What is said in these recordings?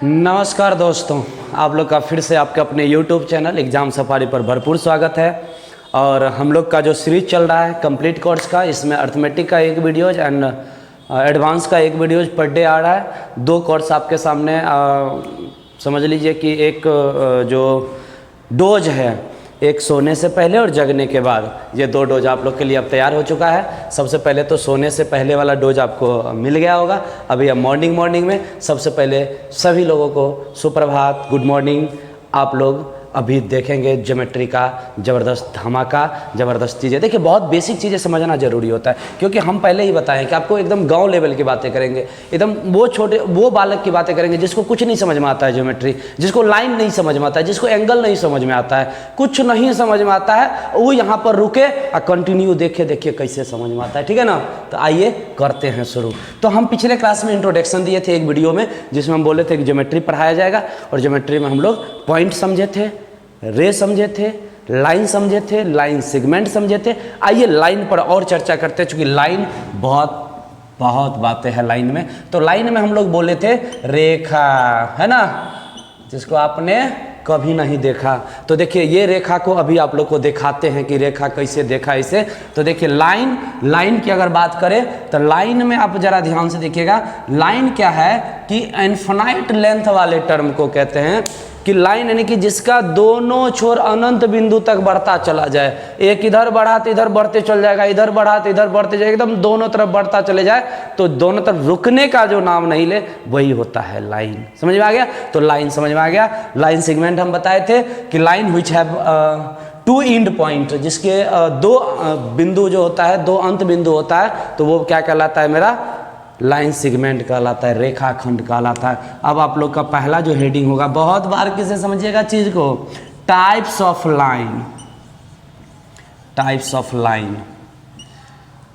नमस्कार दोस्तों, आप लोग का फिर से आपके अपने YouTube चैनल एग्ज़ाम सफारी पर भरपूर स्वागत है। और हम लोग का जो सीरीज चल रहा है कंप्लीट कोर्स का, इसमें अर्थमेटिक का एक वीडियोज एंड एडवांस का एक वीडियोज पर डे आ रहा है। दो कोर्स आपके सामने समझ लीजिए कि एक जो डोज है, एक सोने से पहले और जगने के बाद, ये दो डोज आप लोग के लिए अब तैयार हो चुका है। सबसे पहले तो सोने से पहले वाला डोज आपको मिल गया होगा। अभी अब मॉर्निंग में सबसे पहले सभी लोगों को सुप्रभात, गुड मॉर्निंग। आप लोग अभी देखेंगे ज्योमेट्री का ज़बरदस्त धमाका, ज़बरदस्त चीज़ें। देखिए, बहुत बेसिक चीज़ें समझना ज़रूरी होता है, क्योंकि हम पहले ही बताएं कि आपको एकदम गांव लेवल की बातें करेंगे, एकदम वो बालक की बातें करेंगे जिसको कुछ नहीं समझ में आता है ज्योमेट्री, जिसको लाइन नहीं समझ में आता है, जिसको एंगल नहीं समझ में आता है, कुछ नहीं समझ में आता है, वो यहाँ पर रुके और कंटिन्यू देखिए कैसे समझ में आता है। ठीक है ना? तो आइए करते हैं शुरू। तो हम पिछले क्लास में इंट्रोडक्शन दिए थे एक वीडियो में, जिसमें हम बोले थे कि ज्योमेट्री पढ़ाया जाएगा, और ज्योमेट्री में हम लोग पॉइंट समझे थे, रे समझे थे, लाइन समझे थे, लाइन सेगमेंट समझे थे। आइए लाइन पर और चर्चा करते हैं, चूंकि लाइन बहुत बातें हैं लाइन में। तो लाइन में हम लोग बोले थे रेखा, है ना, जिसको आपने कभी नहीं देखा। तो देखिए, ये रेखा को अभी आप लोग को दिखाते हैं कि रेखा कैसे देखा इसे। तो देखिए, लाइन की अगर बात करें तो लाइन में आप जरा ध्यान से देखिएगा। लाइन क्या है कि इनफिनाइट लेंथ वाले टर्म को कहते हैं कि लाइन, यानी कि जिसका दोनों छोर अनंत बिंदु तक बढ़ता चला जाए। एक इधर बढ़ा तो इधर बढ़ते चल जाएगा, इधर बढ़ा तो इधर बढ़ते जाए, एकदम दोनों तरफ बढ़ता चले जाए, तो दोनों तरफ रुकने का जो नाम नहीं ले, वही होता है लाइन। समझ में आ गया? तो लाइन समझ में आ गया। लाइन सेगमेंट हम बताए थे कि line which have two end point, जिसके दो बिंदु जो होता है, दो अंत बिंदु होता है, तो वो क्या कहलाता है? मेरा लाइन सेगमेंट कहलाता है, रेखाखंड कहलाता है। अब आप लोग का पहला जो हेडिंग होगा, बहुत बार किसे समझिएगा चीज को, types of line. Types of line,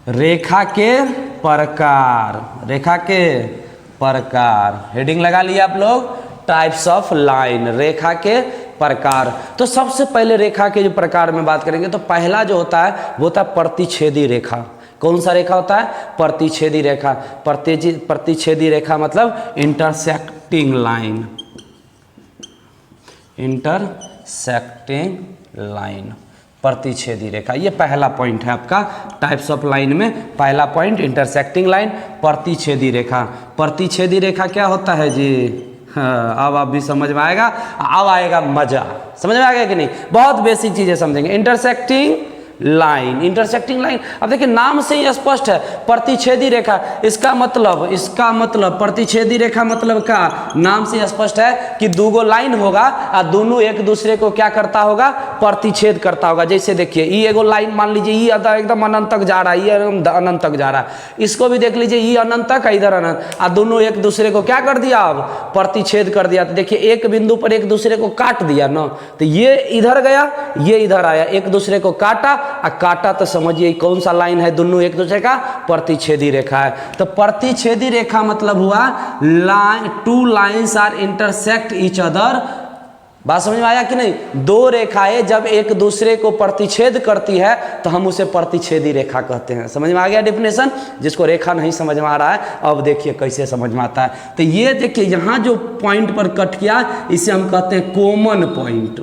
रेखा के प्रकार, रेखा के प्रकार, हेडिंग लगा लिया आप लोग, टाइप्स ऑफ लाइन, रेखा के प्रकार। तो सबसे पहले रेखा के जो प्रकार में बात करेंगे, तो पहला जो होता है वो होता है प्रतिच्छेदी रेखा। कौन सा रेखा होता है? प्रतिच्छेदी रेखा। प्रतिच्छेदी रेखा मतलब इंटरसेक्टिंग लाइन, इंटरसेक्टिंग लाइन, प्रतिच्छेदी रेखा। ये पहला पॉइंट है आपका टाइप्स ऑफ लाइन में। पहला पॉइंट इंटरसेक्टिंग लाइन, प्रतिच्छेदी रेखा। प्रतिच्छेदी रेखा क्या होता है जी? हाँ, अब आप भी समझ में आएगा, अब आएगा मजा। समझ में आ गया कि नहीं? बहुत बेसिक चीजें समझेंगे। Intersecting line, intersecting line. अब देखिए, नाम से ही स्पष्ट है, प्रतिच्छेदी रेखा। इसका मतलब प्रतिच्छेदी रेखा मतलब का नाम से स्पष्ट है कि दो लाइन होगा और दोनों एक दूसरे को क्या करता होगा? प्रतिच्छेद करता होगा। जैसे देखिए, ये एगो लाइन मान लीजिए, ये एकदम अनंत तक जा रहा है, ये अनंत तक जा रहा है। इसको भी देख लीजिए, ये अनंत तक, इधर अनंत, और दोनों एक दूसरे को क्या कर दिया? अब प्रतिच्छेद कर दिया। तो देखिए, एक बिंदु पर एक दूसरे को काट दिया ना, तो ये इधर गया, ये इधर आया, एक दूसरे को काटा, तो समझिए कौन सा लाइन है? दोनों एक दूसरे का प्रतिच्छेदी रेखा है। तो प्रतिच्छेदी रेखा मतलब हुआ line, two lines are intersect each other. बात समझ में आया कि नहीं? दो रेखाएं जब एक दूसरे को प्रतिच्छेद करती है तो हम उसे प्रतिच्छेदी रेखा कहते हैं। समझ में आ गया डेफिनेशन? जिसको रेखा नहीं समझ में आ रहा है, अब देखिए कैसे समझ में आता है। तो ये देखिए, यहां जो पॉइंट पर कट किया, इसे हम कहते हैं कॉमन पॉइंट।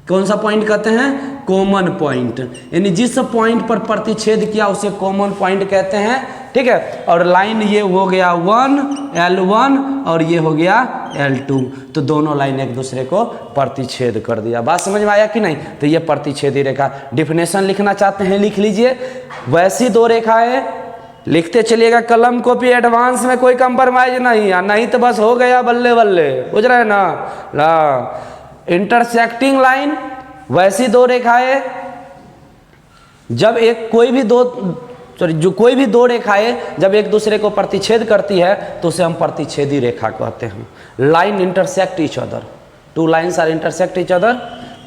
कौन सा पॉइंट कहते हैं? Common point. यानी जिस पॉइंट पर प्रतिच्छेद किया उसे कॉमन पॉइंट कहते हैं। ठीक है? और लाइन ये हो गया 1 L1 और ये हो गया L2, तो दोनों लाइन एक दूसरे को प्रतिच्छेद कर दिया। बात समझ में आया कि नहीं? तो ये प्रतिच्छेदी रेखा। डिफिनेशन लिखना चाहते हैं, लिख लीजिए। वैसी दो रेखाएं, लिखते चलिएगा कलम कॉपी, एडवांस में कोई कंप्रोमाइज नहीं तो बस हो गया बल्ले बल्ले, बुझ रहे हैं ना? इंटरसेक्टिंग लाइन, वैसी दो रेखाएं जब कोई भी दो रेखाएं जब एक दूसरे को प्रतिच्छेद करती है तो उसे हम प्रतिच्छेदी रेखा कहते हैं। Line intersect each other, two lines are intersect each other.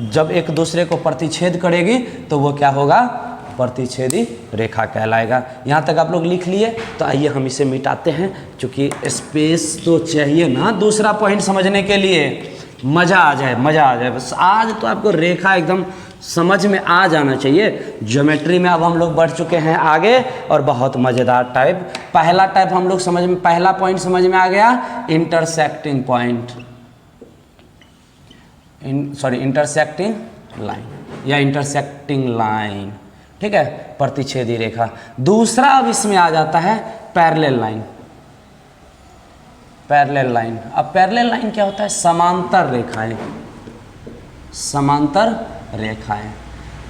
जब एक दूसरे को प्रतिच्छेद करेगी तो वो क्या होगा? प्रतिच्छेदी रेखा कहलाएगा। यहाँ तक आप लोग लिख लिए। तो आइए हम इसे मिटाते हैं, क्योंकि स्पेस तो चाहिए ना दूसरा पॉइंट समझने के लिए। मज़ा आ जाए बस। आज तो आपको रेखा एकदम समझ में आ जाना चाहिए। ज्योमेट्री में अब हम लोग बढ़ चुके हैं आगे और बहुत मज़ेदार टाइप, पहला टाइप हम लोग समझ में, पहला पॉइंट समझ में आ गया, इंटरसेक्टिंग पॉइंट, इंटरसेक्टिंग लाइन या इंटरसेक्टिंग लाइन, ठीक है, प्रतिच्छेदी रेखा। दूसरा अब इसमें आ जाता है पैरेलल लाइन। पैरेलल लाइन, अब पैरेलल लाइन क्या होता है? समांतर रेखाएं, समांतर रेखाएं।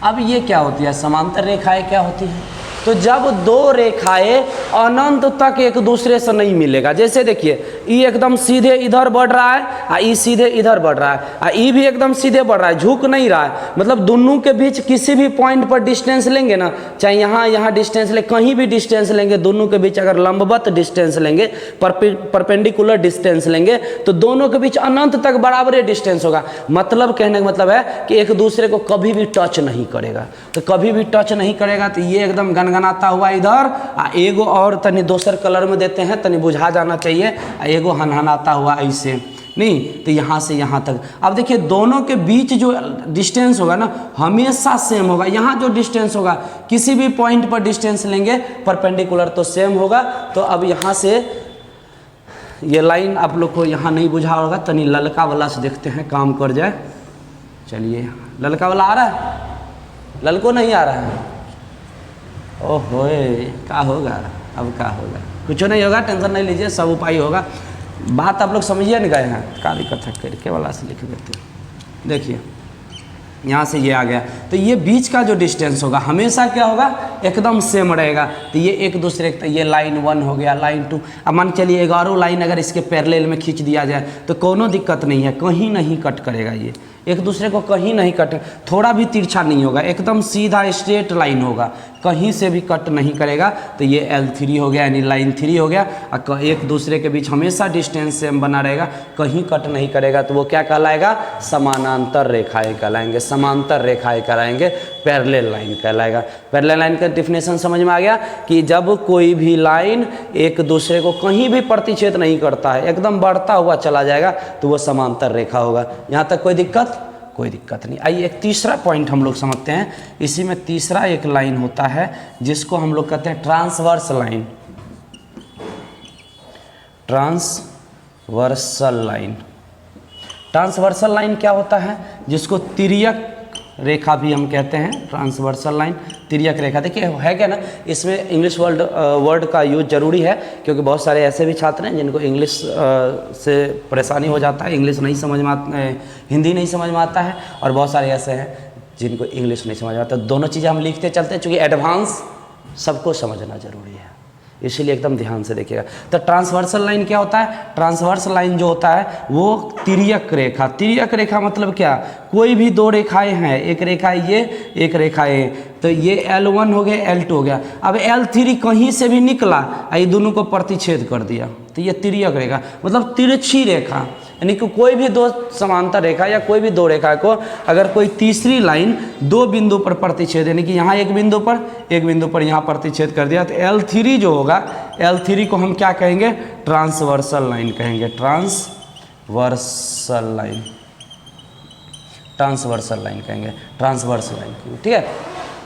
अब ये क्या होती है? समांतर रेखाएं क्या होती है? तो जब दो रेखाएं अनंत तक एक दूसरे से नहीं मिलेगा, जैसे देखिए ई एकदम सीधे इधर बढ़ रहा है और ई सीधे इधर बढ़ रहा है और ई भी एकदम सीधे बढ़ रहा है, झुक नहीं रहा है, मतलब दोनों के बीच किसी भी पॉइंट पर डिस्टेंस लेंगे ना, चाहे यहाँ डिस्टेंस ले, कहीं भी डिस्टेंस लेंगे, दोनों के बीच अगर लंबवत डिस्टेंस लेंगे, परपेंडिकुलर डिस्टेंस लेंगे, तो दोनों के बीच अनंत तक बराबर डिस्टेंस होगा। मतलब कहने का मतलब है कि एक दूसरे को कभी भी टच नहीं करेगा। तो कभी भी टच नहीं करेगा तो ये एकदम गनगनाता हुआ इधर, एगो और तनी दोसर कलर में देते हैं, तनी बुझा जाना चाहिए, एगो हनहनाता हुआ ऐसे नहीं, तो यहाँ से यहाँ तक। अब देखिए दोनों के बीच जो डिस्टेंस होगा ना हमेशा सेम होगा। यहाँ जो डिस्टेंस होगा किसी भी पॉइंट पर डिस्टेंस लेंगे परपेंडिकुलर तो सेम होगा। तो अब यहाँ से ये लाइन आप लोग को यहाँ नहीं बुझा होगा, तनी ललका वाला से देखते हैं काम कर जाए। चलिए ललका वाला आ रहा है, ललको नहीं आ रहा है, ओहो क्या होगा, अब क्या होगा, कुछ नहीं होगा, टेंशन नहीं लीजिए, सब उपाय होगा। बात आप लोग समझिए नहीं गए हैं, क्या दिक्कत है, करके वाला से लिख देते हैं। देखिए यहाँ से ये आ गया, तो ये बीच का जो डिस्टेंस होगा हमेशा क्या होगा, एकदम सेम रहेगा। तो ये एक दूसरे, तो ये लाइन 1 हो गया, लाइन 2, अब मान चलिए 11 लाइन अगर इसके पैरेलल में खींच दिया जाए तो कोनो दिक्कत नहीं है, कहीं नहीं कट करेगा, ये एक दूसरे को कहीं नहीं कट, थोड़ा भी तिरछा नहीं होगा, एकदम सीधा स्ट्रेट लाइन होगा, कहीं से भी कट नहीं करेगा। तो ये L3 हो गया, यानी लाइन 3 हो गया, और एक दूसरे के बीच हमेशा डिस्टेंस सेम बना रहेगा, कहीं कट नहीं करेगा, तो वो क्या कहलाएगा, समानांतर रेखाएं कहलाएंगे, समांतर रेखाएं कहलाएंगे, पैरेलल लाइन कहलाएगा। पैरेलल लाइन का डिफिनेशन समझ में आ गया कि जब कोई भी लाइन एक दूसरे को कहीं भी प्रतिच्छेद नहीं करता है, एकदम बढ़ता हुआ चला जाएगा, तो वो समांतर रेखा होगा। यहाँ तक कोई दिक्कत? कोई दिक्कत नहीं। आइए एक तीसरा पॉइंट हम लोग समझते हैं। इसी में तीसरा एक लाइन होता है जिसको हम लोग कहते हैं transverse line, transversal line. Transversal line क्या होता है, जिसको तिर्यक रेखा भी हम कहते हैं, ट्रांसवर्सल लाइन, तिर्यक रेखा। देखिए है क्या ना, इसमें इंग्लिश वर्ड का यूज जरूरी है, क्योंकि बहुत सारे ऐसे भी छात्र हैं जिनको इंग्लिश से परेशानी हो जाता है, इंग्लिश नहीं समझ में आता, हिंदी नहीं समझ में आता है, और बहुत सारे ऐसे हैं जिनको इंग्लिश नहीं समझ में आता। दोनों चीज़ें हम लिखते चलते हैं, चूँकि एडवांस सबको समझना जरूरी है, इसीलिए एकदम ध्यान से देखिएगा। तो ट्रांसवर्सल लाइन क्या होता है, ट्रांसवर्स लाइन जो होता है वो तिर्यक रेखा। तिर्यक रेखा मतलब क्या, कोई भी दो रेखाएं हैं, एक रेखा ये, एक रेखा ये, तो ये L1 हो गया, L2 हो गया, अब L3 कहीं से भी निकला, ये दोनों को प्रतिच्छेद कर दिया, तो ये तिर्यक रेखा मतलब तिरछी रेखा। यानी कि कोई भी दो समांतर रेखा या कोई भी दो रेखा को अगर कोई तीसरी लाइन दो बिंदु पर प्रतिच्छेद, यानी कि यहाँ एक बिंदु पर यहाँ प्रतिच्छेद कर दिया, तो L3 जो होगा, L3 को हम क्या कहेंगे, ट्रांसवर्सल लाइन कहेंगे, ट्रांसवर्सल लाइन, ट्रांसवर्सल लाइन कहेंगे, ट्रांसवर्सल लाइन, ठीक है,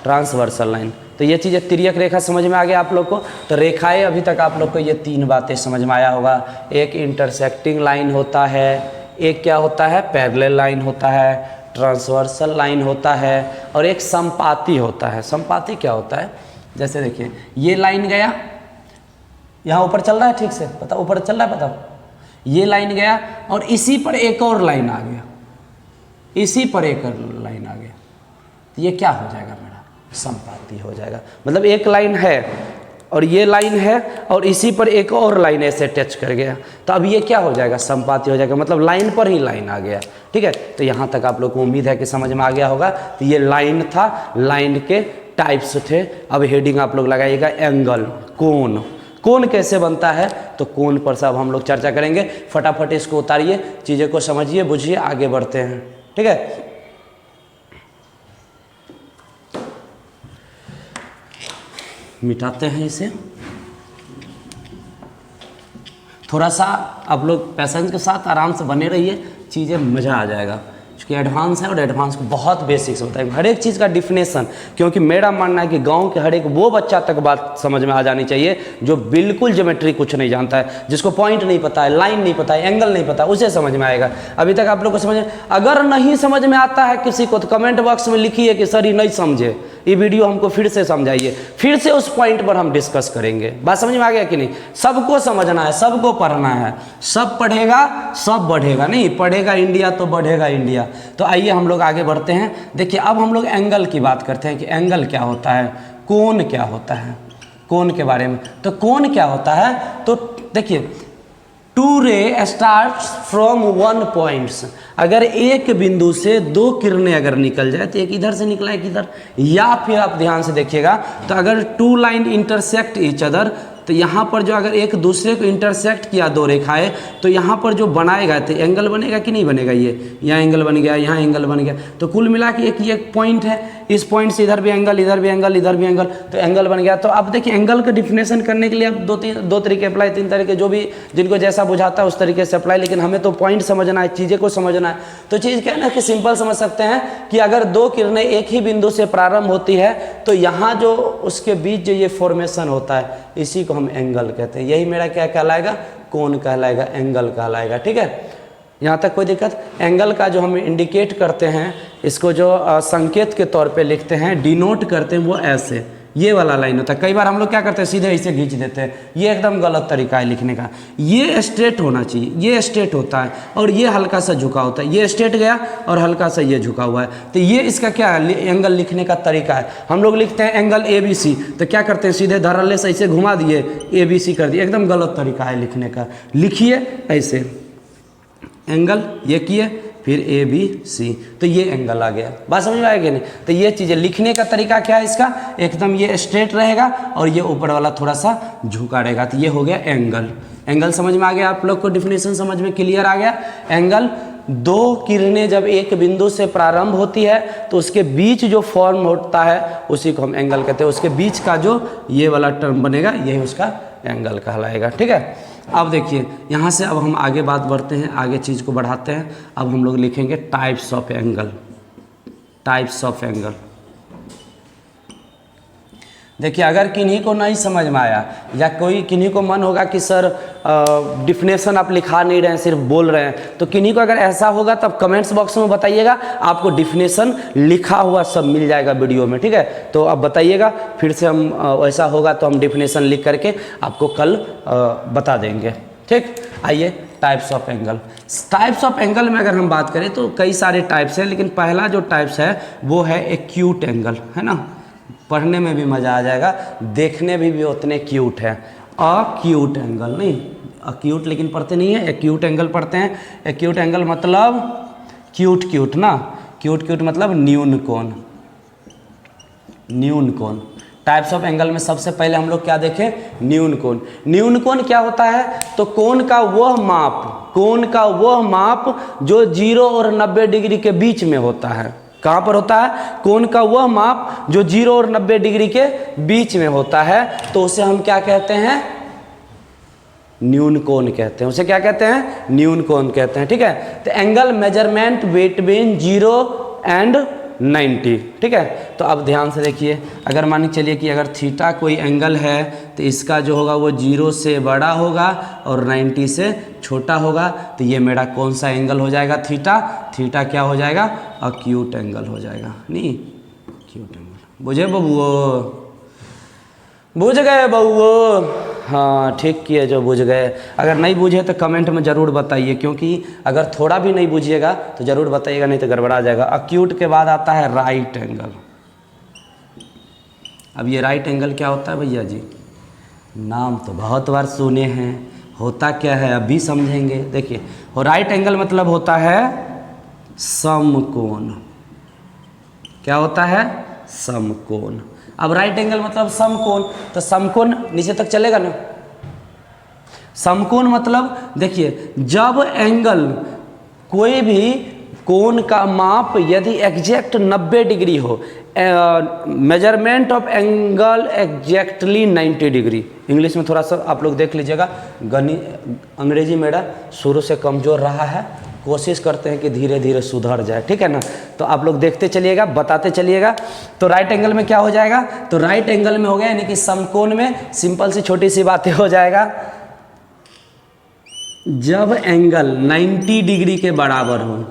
ट्रांसवर्सल लाइन। तो ये चीज़ें तिर्यक रेखा समझ में आ गया आप लोग को। तो रेखाएं अभी तक आप लोग को ये 3 बातें समझ में आया होगा, एक इंटरसेक्टिंग लाइन होता है, एक क्या होता है, पैरेलल लाइन होता है, ट्रांसवर्सल लाइन होता है, और एक संपाती होता है। संपाती क्या होता है, जैसे देखिए ये लाइन गया, यहाँ ऊपर चल रहा है, ठीक से पता, ऊपर चल रहा है पता, ये लाइन गया और इसी पर एक और लाइन आ गया, इसी पर एक और लाइन आ गया, तो ये क्या हो जाएगा मेरा, संपाती हो जाएगा। मतलब एक लाइन है और ये लाइन है और इसी पर एक और लाइन ऐसे टच कर गया, तो अब ये क्या हो जाएगा, संपाती हो जाएगा, मतलब लाइन पर ही लाइन आ गया, ठीक है। तो यहाँ तक आप लोग को उम्मीद है कि समझ में आ गया होगा। तो ये लाइन था, लाइन के टाइप्स थे। अब हेडिंग आप लोग लगाइएगा एंगल, कोण। कोण कैसे बनता है, तो कोण पर सब हम लोग चर्चा करेंगे। फटाफट इसको उतारिए, चीज़ें को समझिए, बुझिए, आगे बढ़ते हैं, ठीक है। मिटाते हैं इसे, थोड़ा सा आप लोग पैसेंस के साथ आराम से बने रहिए, चीज़ें मज़ा आ जाएगा। चूँकि एडवांस है और एडवांस को बहुत बेसिक्स होता है, हर एक चीज़ का डिफिनेशन, क्योंकि मेरा मानना है कि गांव के हर एक वो बच्चा तक बात समझ में आ जानी चाहिए जो बिल्कुल ज्योमेट्री कुछ नहीं जानता है, जिसको पॉइंट नहीं पता है, लाइन नहीं पता है, एंगल नहीं पता, उसे समझ में आएगा। अभी तक आप लोग को समझ, अगर नहीं समझ में आता है किसी को तो कमेंट बॉक्स में लिखिए कि सर ये नहीं समझे, ये वीडियो हमको फिर से समझाइए, फिर से उस पॉइंट पर हम डिस्कस करेंगे। बात समझ में आ गया कि नहीं? सबको समझना है, सबको पढ़ना है, सब पढ़ेगा सब बढ़ेगा, नहीं पढ़ेगा इंडिया तो बढ़ेगा इंडिया। तो आइए हम लोग आगे बढ़ते हैं। देखिए अब हम लोग एंगल की बात करते हैं कि एंगल क्या होता है, कोण क्या होता है, कोण के बारे में। तो कोण क्या होता है, तो देखिए टू रे स्टार्ट्स फ्रॉम वन पॉइंट्स, अगर एक बिंदु से दो किरणें अगर निकल जाए तो एक इधर से निकला एक इधर, या फिर आप ध्यान से देखिएगा तो अगर two line intersect each other, तो यहाँ पर जो अगर एक दूसरे को इंटरसेक्ट किया दो रेखाएं तो यहाँ पर जो बनाएगा तो एंगल बनेगा कि नहीं बनेगा, ये यहाँ एंगल बन गया, यहाँ एंगल बन गया, तो कुल मिला के एक पॉइंट है, इस पॉइंट से इधर भी एंगल, इधर भी एंगल, इधर भी एंगल, तो एंगल बन गया। तो अब देखिए एंगल का डिफिनेशन करने के लिए अब दो तरीके अप्लाई, तीन तरीके, जो भी जिनको जैसा बुझाता है उस तरीके से अप्लाई, लेकिन हमें तो पॉइंट समझना है, चीज़ें को समझना है। तो चीज़ क्या है ना कि सिंपल समझ सकते हैं कि अगर दो किरणें एक ही बिंदु से प्रारंभ होती है तो यहाँ जो उसके बीच जो ये फॉर्मेशन होता है इसी को हम एंगल कहते हैं। यही मेरा क्या कहलाएगा, कोण कहलाएगा, एंगल कहलाएगा। ठीक है, यहाँ तक कोई दिक्कत? एंगल का जो हम इंडिकेट करते हैं, इसको जो संकेत के तौर पे लिखते हैं, डिनोट करते हैं, वो ऐसे ये वाला लाइन होता है। कई बार हम लोग क्या करते हैं, सीधे इसे खींच देते हैं, ये एकदम गलत तरीका है लिखने का। ये स्ट्रेट होना चाहिए, ये स्ट्रेट होता है और ये हल्का सा झुका होता है, ये स्ट्रेट गया और हल्का सा ये झुका हुआ है, तो ये इसका क्या है, एंगल लिखने का तरीका है। हम लोग लिखते हैं एंगल ABC, तो क्या करते हैं, सीधे धरल्ले से ऐसे घुमा दिए, ABC कर दिए, एकदम गलत तरीका है लिखने का। लिखिए ऐसे एंगल, ये किए फिर ABC, तो ये एंगल आ गया। बात समझ में आएगी नहीं? तो ये चीज़ें लिखने का तरीका क्या है इसका, एकदम ये स्ट्रेट रहेगा और ये ऊपर वाला थोड़ा सा झुका रहेगा, तो ये हो गया एंगल। एंगल समझ में आ गया आप लोग को, डिफिनेशन समझ में क्लियर आ गया। एंगल, दो किरणें जब एक बिंदु से प्रारंभ होती है तो उसके बीच जो फॉर्म होता है उसी को हम एंगल कहते हैं। उसके बीच का जो ये वाला टर्म बनेगा यही उसका एंगल कहलाएगा। ठीक है, अब देखिए यहाँ से अब हम आगे बात बढ़ते हैं, आगे चीज़ को बढ़ाते हैं। अब हम लोग लिखेंगे types of angle. Types of angle, देखिए अगर किन्हीं को नहीं समझ में आया या कोई किन्हीं को मन होगा कि सर डिफिनेशन आप लिखा नहीं रहे हैं, सिर्फ बोल रहे हैं, तो किन्हीं को अगर ऐसा होगा तब कमेंट्स बॉक्स में बताइएगा, आपको डिफिनेशन लिखा हुआ सब मिल जाएगा वीडियो में। ठीक है, तो आप बताइएगा, फिर से हम ऐसा होगा तो हम डिफिनेशन लिख करके आपको कल बता देंगे। ठीक, आइए types of angle. Types of angle में अगर हम बात करें तो कई सारे टाइप्स हैं, लेकिन पहला जो टाइप्स है वो है एक्यूट एंगल, है ना। पढ़ने में भी मज़ा आ जाएगा, देखने में भी उतने क्यूट है। अक्यूट एंगल नहीं, अक्यूट लेकिन पढ़ते नहीं है, एक्यूट एंगल पढ़ते हैं। एक्यूट एंगल मतलब क्यूट क्यूट ना, क्यूट क्यूट मतलब न्यून कोण, न्यून कोण। टाइप्स ऑफ एंगल में सबसे पहले हम लोग क्या देखें, न्यून कोण। न्यून कोण क्या होता है, तो कोण का वह माप, कोण का वह माप जो 0 और 90 डिग्री के बीच में होता है। कहाँ पर होता है, कोण का वह माप जो 0 और 90 डिग्री के बीच में होता है, तो उसे हम क्या कहते हैं, न्यून कोण कहते हैं। उसे क्या कहते हैं, न्यून कोण कहते हैं। ठीक है, तो एंगल मेजरमेंट बिटवीन 0 एंड 90। ठीक है, तो अब ध्यान से देखिए, अगर मान के चलिए कि अगर थीटा कोई एंगल है तो इसका जो होगा वो 0 से बड़ा होगा और 90 से छोटा होगा, तो ये मेरा कौन सा एंगल हो जाएगा, थीटा। थीटा क्या हो जाएगा, अक्यूट एंगल हो जाएगा। नहीं, अक्यूट एंगल, बुझे बबुओ, बुझ गए बबुओ? हाँ ठीक किए जो बुझ गए। अगर नहीं बुझे तो कमेंट में ज़रूर बताइए, क्योंकि अगर थोड़ा भी नहीं बुझिएगा तो ज़रूर बताइएगा, नहीं तो गड़बड़ा जाएगा। अक्यूट के बाद आता है राइट एंगल। अब ये राइट एंगल क्या होता है भैया जी, नाम तो बहुत बार सुने हैं, होता क्या है अभी समझेंगे। देखिए, और राइट एंगल मतलब होता है समकोण। क्या होता है, समकोण। अब राइट एंगल मतलब समकोण, तो समकोण नीचे तक चलेगा ना। समकोण मतलब देखिए, जब एंगल कोई भी कोण का माप यदि एग्जैक्ट 90 डिग्री हो, measurement of angle exactly 90 degree. English में थोड़ा सा आप लोग देख लीजिएगा, अंग्रेजी मेरा शुरू से कमज़ोर रहा है, कोशिश करते हैं कि धीरे धीरे सुधर जाए, ठीक है ना। तो आप लोग देखते चलिएगा, बताते चलिएगा। तो राइट एंगल में क्या हो जाएगा, तो राइट एंगल में हो गया यानी कि समकोण में सिंपल सी छोटी सी बातें हो जाएगा, जब एंगल 90 डिग्री के बराबर हो,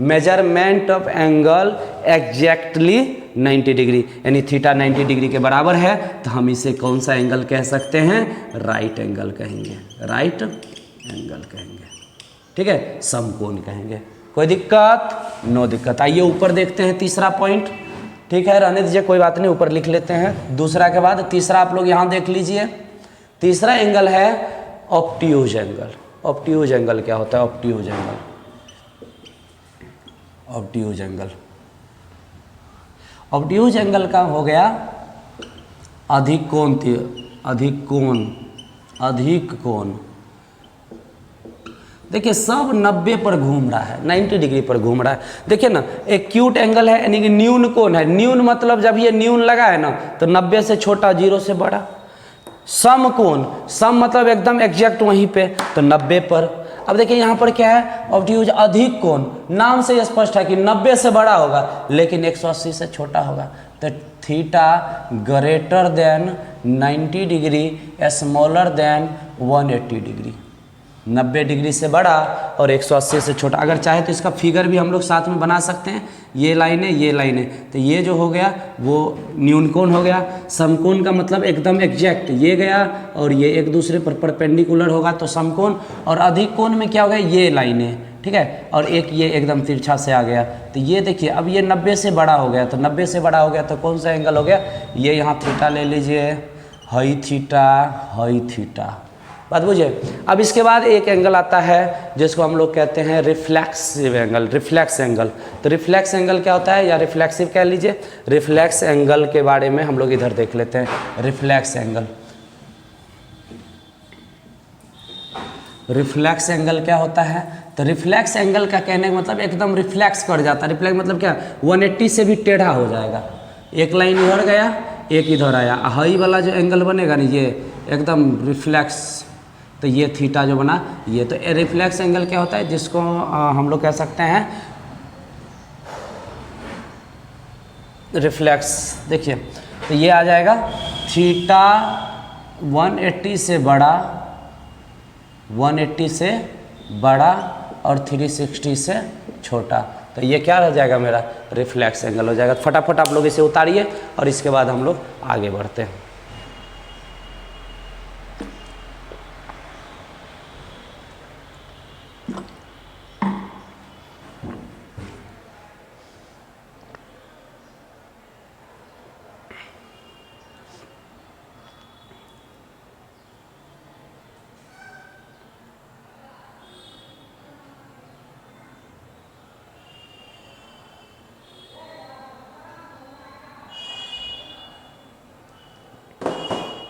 measurement of angle exactly 90 degree, यानी थीटा 90 डिग्री के बराबर है, तो हम इसे कौन सा एंगल कह सकते हैं, राइट एंगल कहेंगे, राइट एंगल कहेंगे, ठीक है, समकोण कहेंगे। कोई दिक्कत, नो दिक्कत। आइए ऊपर देखते हैं तीसरा पॉइंट, ठीक है, रहने दीजिए कोई बात नहीं, ऊपर लिख लेते हैं। दूसरा के बाद तीसरा आप लोग यहाँ देख लीजिए। तीसरा एंगल है ऑब्ट्यूज एंगल। ऑब्ट्यूज एंगल क्या होता है, obtuse angle, obtuse angle, obtuse angle का हो गया अधिक कोण, अधिक कोण, अधिक कोण। देखिए सब 90 पर घूम रहा है, 90 डिग्री पर घूम रहा है। देखिए ना, एक्यूट एंगल है यानी कि न्यून कोण है। न्यून मतलब जब ये न्यून लगा है ना तो 90 से छोटा, 0 से बड़ा। सम कोण, सम मतलब एकदम एग्जैक्ट वहीं पे, तो 90 पर। अब देखिए यहाँ पर क्या है, ऑब्ट्यूज अधिक कोण, नाम से स्पष्ट है कि 90 से बड़ा होगा लेकिन 180 से छोटा होगा। तो theta greater than 90 degree smaller than 180 degree, 90 degree से बड़ा और 180 से छोटा। अगर चाहे तो इसका फिगर भी हम लोग साथ में बना सकते हैं, ये लाइनें, ये लाइनें, तो ये जो हो गया वो न्यून कोण हो गया। समकोण का मतलब एकदम एग्जैक्ट, ये गया और ये एक दूसरे पर परपेंडिकुलर होगा तो समकोण। और अधिक कोण में क्या हो गया, ये लाइनें, ठीक है, और एक ये एकदम तिरछा से आ गया। तो ये देखिए अब ये 90 से बड़ा हो गया, तो 90 से बड़ा हो गया तो कौन सा एंगल हो गया, ये यहाँ थीटा ले लीजिए, हाई थीटा, हाई थीटा। बात बुझे। अब इसके बाद एक एंगल आता है जिसको हम लोग कहते हैं रिफ्लेक्सिव एंगल, रिफ्लेक्स एंगल। तो रिफ्लेक्स एंगल क्या होता है, या रिफ्लेक्सिव कह लीजिए। रिफ्लेक्स एंगल के बारे में हम लोग इधर देख लेते हैं। रिफ्लेक्स एंगल, रिफ्लेक्स एंगल क्या होता है, तो रिफ्लेक्स एंगल का कहने का मतलब एकदम रिफ्लेक्स कर जाता है। रिफ्लेक्स मतलब क्या, 180 से भी टेढ़ा हो जाएगा। एक लाइन इधर गया, एक इधर आया, हाई वाला जो एंगल बनेगा ना ये एकदम रिफ्लेक्स, तो ये थीटा जो बना ये, तो रिफ्लेक्स एंगल क्या होता है जिसको हम लोग कह सकते हैं रिफ्लेक्स। देखिए तो ये आ जाएगा थीटा 180 से बड़ा, 180 से बड़ा और 360 से छोटा, तो ये क्या रह जाएगा, मेरा रिफ्लेक्स एंगल हो जाएगा। फटाफट आप लोग इसे उतारिए और इसके बाद हम लोग आगे बढ़ते हैं।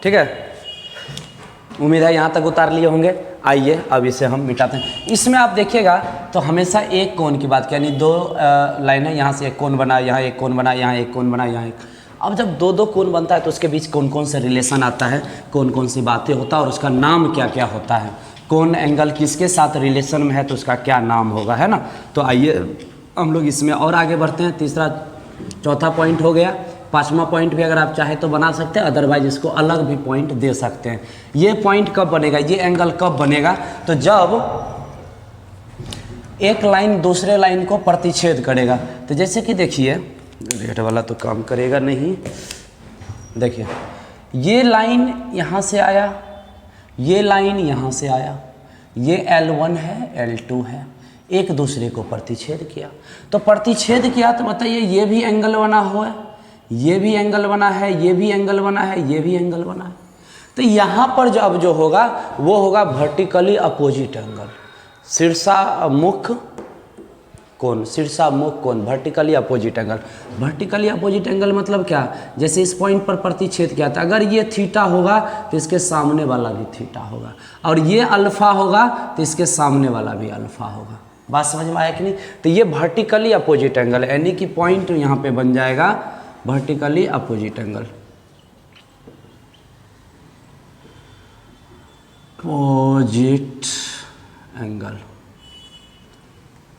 ठीक है, उम्मीद है यहाँ तक उतार लिए होंगे। आइए अब इसे हम मिटाते हैं। इसमें आप देखिएगा तो हमेशा एक कोण की बात की, यानी दो लाइन है, यहाँ से एक कोण बना, यहाँ एक कोण बना, यहाँ एक कोण बना, यहाँ एक। अब जब दो दो कोण बनता है तो उसके बीच कौन कौन से रिलेशन आता है, कौन कौन सी बातें होता है और उसका नाम क्या क्या होता है, कौन एंगल किसके साथ रिलेशन में है तो उसका क्या नाम होगा, है ना। तो आइए हम लोग इसमें और आगे बढ़ते हैं। तीसरा चौथा पॉइंट हो गया। पांचवा पॉइंट भी अगर आप चाहे तो बना सकते हैं, अदरवाइज इसको अलग भी पॉइंट दे सकते हैं। ये पॉइंट कब बनेगा, ये एंगल कब बनेगा, तो जब एक लाइन दूसरे लाइन को प्रतिच्छेद करेगा। तो जैसे कि देखिए, रेड वाला तो काम करेगा नहीं, देखिए ये लाइन यहाँ से आया, ये लाइन यहाँ से आया, ये L1 है, L2 है, एक दूसरे को प्रतिच्छेद किया। तो प्रतिच्छेद किया तो बताइए ये भी एंगल बना हुआ है, ये भी एंगल बना है, ये भी एंगल बना है, ये भी एंगल बना है। तो यहाँ पर जो अब जो होगा वो होगा वर्टिकली अपोजिट एंगल, शीर्षामुख कोण, शीर्षामुख कोण, vertically opposite angle. Vertically opposite angle मतलब क्या, जैसे इस पॉइंट पर प्रतिच्छेद किया था, अगर ये थीटा होगा तो इसके सामने वाला भी थीटा होगा, और ये अल्फा होगा तो इसके सामने वाला भी अल्फा होगा। बात समझ में आया कि नहीं। तो ये वर्टिकली अपोजिट एंगल है, यानी कि पॉइंट यहाँ पे बन जाएगा vertically opposite angle, opposite angle.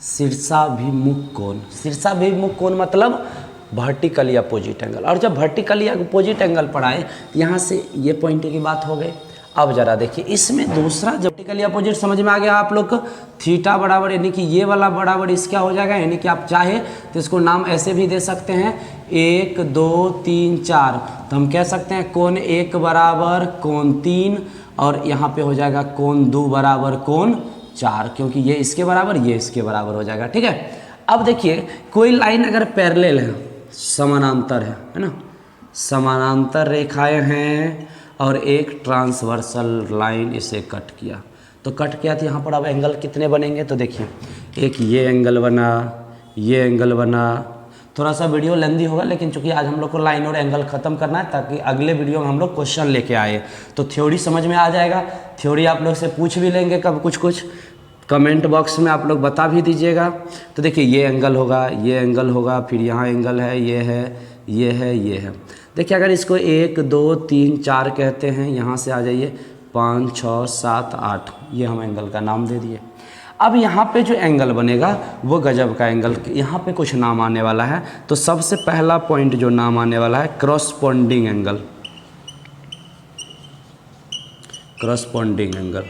शीर्षाभिमुख कोण, शीर्षाभिमुख कोण मतलब वर्टिकली अपोजिट एंगल। और जब वर्टिकली अपोजिट एंगल पढ़ाए यहाँ से ये पॉइंट की बात हो गई। अब जरा देखिए इसमें दूसरा जब वर्टिकली अपोजिट समझ में आ गया आप लोग को, थीटा बराबर यानी कि ये वाला बराबर इसका हो जाएगा, यानी कि आप चाहे तो इसको नाम ऐसे भी दे सकते हैं 1 2 3 4, तो हम कह सकते हैं कोण 1 बराबर कोण 3 और यहाँ पे हो जाएगा कोण 2 बराबर कोण 4, क्योंकि ये इसके बराबर ये इसके बराबर हो जाएगा। ठीक है, अब देखिए कोई लाइन अगर पैरेलल है, समानांतर है ना, समानांतर रेखाएं हैं और एक ट्रांसवर्सल लाइन इसे कट किया, तो कट किया तो यहाँ पर अब एंगल कितने बनेंगे, तो देखिए एक ये एंगल बना, ये एंगल बना। थोड़ा सा वीडियो लेंदी होगा, लेकिन चूंकि आज हम लोग को लाइन और एंगल ख़त्म करना है ताकि अगले वीडियो में हम लोग क्वेश्चन लेके आए, तो थ्योरी समझ में आ जाएगा। थ्योरी आप लोग से पूछ भी लेंगे कब कुछ कमेंट बॉक्स में आप लोग बता भी दीजिएगा। तो देखिए ये एंगल होगा, ये एंगल होगा, फिर यहाँ एंगल है, ये है, ये है, ये है। देखिए अगर इसको 1 2 3 4 कहते हैं, यहाँ से आ जाइए 5 6 7 8, ये हम एंगल का नाम दे दिए। अब यहाँ पे जो एंगल बनेगा वो गजब का एंगल, यहाँ पे कुछ नाम आने वाला है। तो सबसे पहला पॉइंट जो नाम आने वाला है corresponding angle, corresponding angle.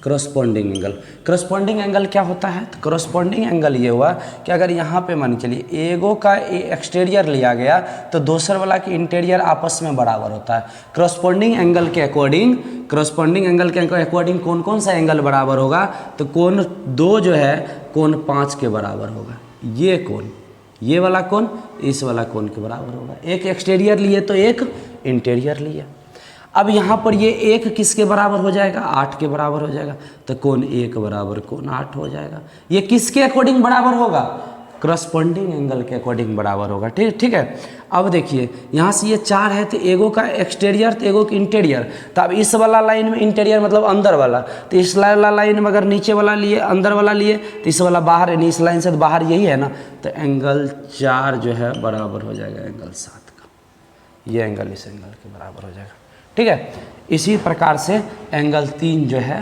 Corresponding angle, corresponding angle क्या होता है, तो क्रॉसपोंडिंग एंगल ये हुआ कि अगर यहाँ पे मान चलिए एगो का एक्सटीरियर लिया गया तो दूसर वाला की इंटीरियर आपस में बराबर होता है। क्रॉसपोंडिंग एंगल के अकॉर्डिंग, क्रॉसपोंडिंग एंगल के अकॉर्डिंग कौन कौन सा एंगल बराबर होगा, तो कोण 2 जो है कोण 5 के बराबर होगा। ये कोण, ये वाला कोण इस वाला कोण के बराबर होगा। एक एक्सटीरियर लिए तो एक इंटीरियर लिए। अब यहाँ पर ये 1 किसके बराबर हो जाएगा, 8 के बराबर हो जाएगा, तो कोण 1 बराबर कोण 8 हो जाएगा। ये किसके अकॉर्डिंग बराबर होगा, क्रॉसपोंडिंग एंगल के अकॉर्डिंग बराबर होगा। ठीक है। अब देखिए यहाँ से ये 4 है तो एगो का एक्सटीरियर तो एगो का इंटीरियर, तो अब इस वाला लाइन में इंटीरियर मतलब अंदर वाला, तो इस वाला लाइन में अगर नीचे वाला लिए अंदर वाला लिए तो इस वाला बाहर, यानी इस लाइन से तो बाहर यही है ना, तो एंगल 4 जो है बराबर हो जाएगा एंगल 7 का। ये एंगल इस एंगल के बराबर हो जाएगा। ठीक है, इसी प्रकार से एंगल 3 जो है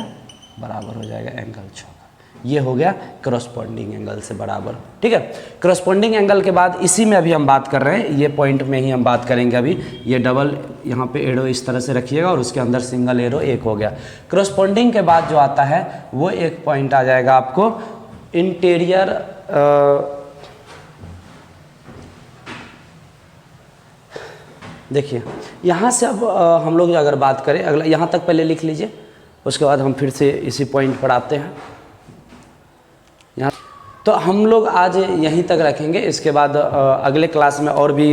बराबर हो जाएगा एंगल 6 का। ये हो गया क्रॉसपोंडिंग एंगल से बराबर। ठीक है, क्रॉसपोंडिंग एंगल के बाद इसी में अभी हम बात कर रहे हैं, ये पॉइंट में ही हम बात करेंगे अभी। ये डबल यहाँ पे एरो इस तरह से रखिएगा और उसके अंदर सिंगल एरो एक हो गया। क्रॉसपोंडिंग के बाद जो आता है वो एक पॉइंट आ जाएगा आपको इंटीरियर, देखिए यहाँ से अब हम लोग अगर बात करें, अगला यहाँ तक पहले लिख लीजिए, उसके बाद हम फिर से इसी पॉइंट पर आते हैं। यहाँ तो हम लोग आज यहीं तक रखेंगे, इसके बाद अगले क्लास में और भी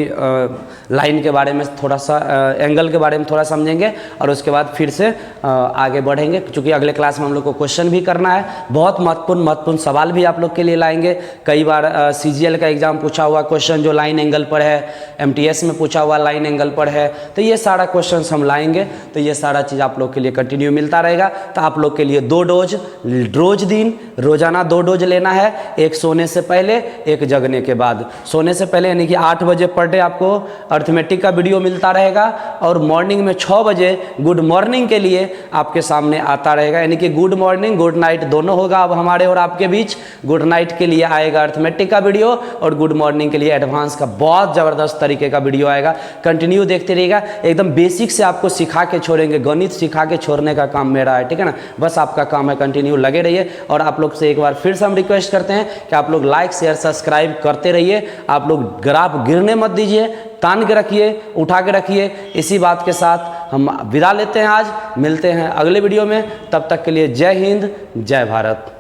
लाइन के बारे में थोड़ा सा, एंगल के बारे में थोड़ा समझेंगे और उसके बाद फिर से आगे बढ़ेंगे, क्योंकि अगले क्लास में हम लोग को क्वेश्चन भी करना है। बहुत महत्वपूर्ण सवाल भी आप लोग के लिए लाएंगे। कई बार CGL का एग्जाम पूछा हुआ क्वेश्चन जो लाइन एंगल पर है, MTS में पूछा हुआ लाइन एंगल पर है, तो ये सारा क्वेश्चन हम लाएंगे। तो ये सारा चीज़ आप लोग के लिए कंटिन्यू मिलता रहेगा। तो आप लोग के लिए 2 डोज रोजाना 2 डोज लेना है, एक सोने से पहले एक जगने के बाद। सोने से पहले यानी कि 8 बजे पर डे आपको अर्थमेटिक का वीडियो मिलता रहेगा और मॉर्निंग में 6 बजे गुड मॉर्निंग के लिए आपके सामने आता रहेगा, यानी कि गुड मॉर्निंग गुड नाइट दोनों होगा अब हमारे और आपके बीच। गुड नाइट के लिए आएगा अर्थमेटिक का वीडियो और गुड मॉर्निंग के लिए एडवांस का बहुत ज़बरदस्त तरीके का वीडियो आएगा। कंटिन्यू देखते रहिएगा, एकदम बेसिक से आपको सिखा के छोड़ेंगे, गणित सिखा के छोड़ने का काम मेरा है। ठीक है ना, बस आपका काम है कंटिन्यू लगे रहिए। और आप लोग से एक बार फिर से हम रिक्वेस्ट करते हैं कि आप लोग लाइक शेयर सब्सक्राइब करते रहिए। आप लोग ग्राफ गिरने मत दीजिए, तान के रखिए, उठा के रखिए। इसी बात के साथ हम विदा लेते हैं, आज मिलते हैं अगले वीडियो में। तब तक के लिए जय हिंद, जय भारत।